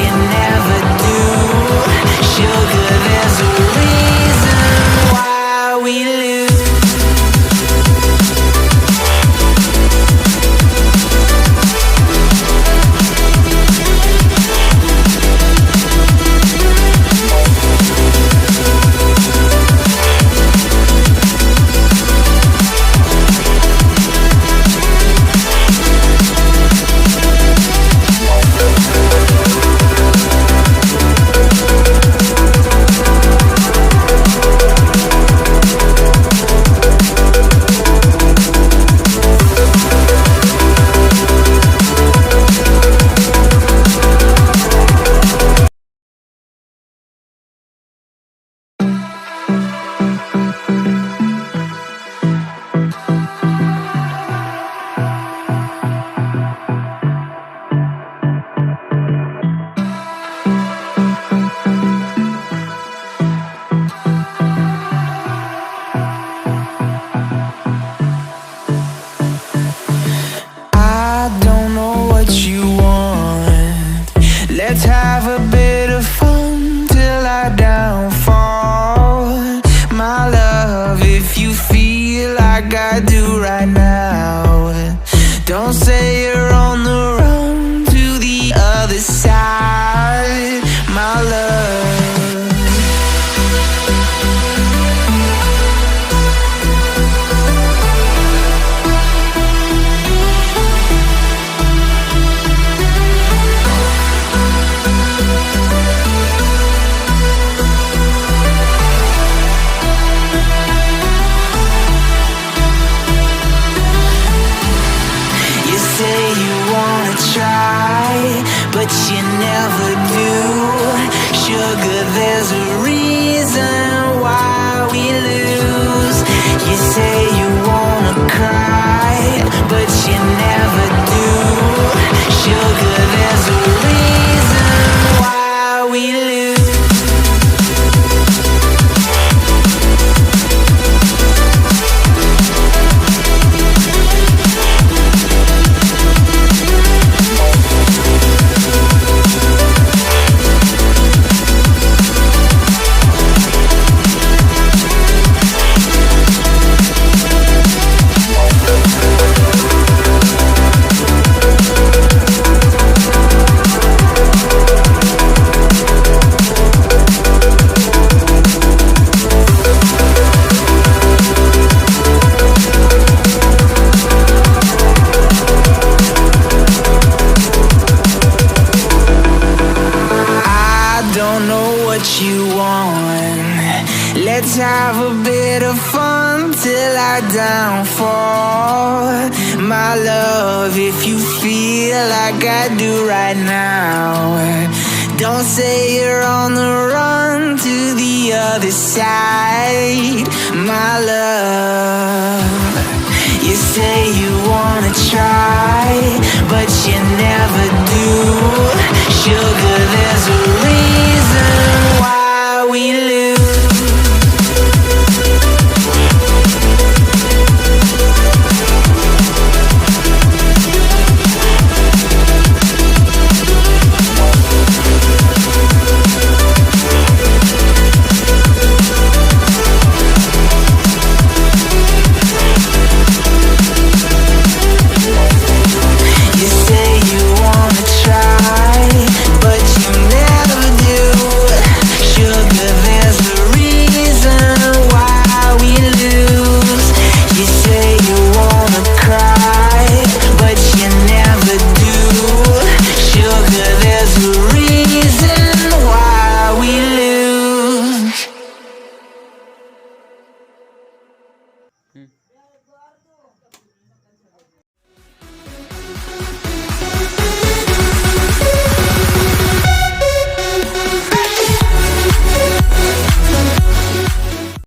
you never do. Sugar, there's a reason why we lose. Let's have a bit of fun till I downfall. My love, if you feel like I do right now, don't say you're on the run to the other side, my love. But you never do. Sugar, there's a reason why we lose. You say you wanna cry, but you never do. Sugar, there's a reason why we lose. You want. Let's have a bit of fun till I downfall. My love, if you feel like I do right now, don't say you're on the run to the other side, my love. You say you wanna try, but you never do. Sugar, there's a reason why we lose. Hmm.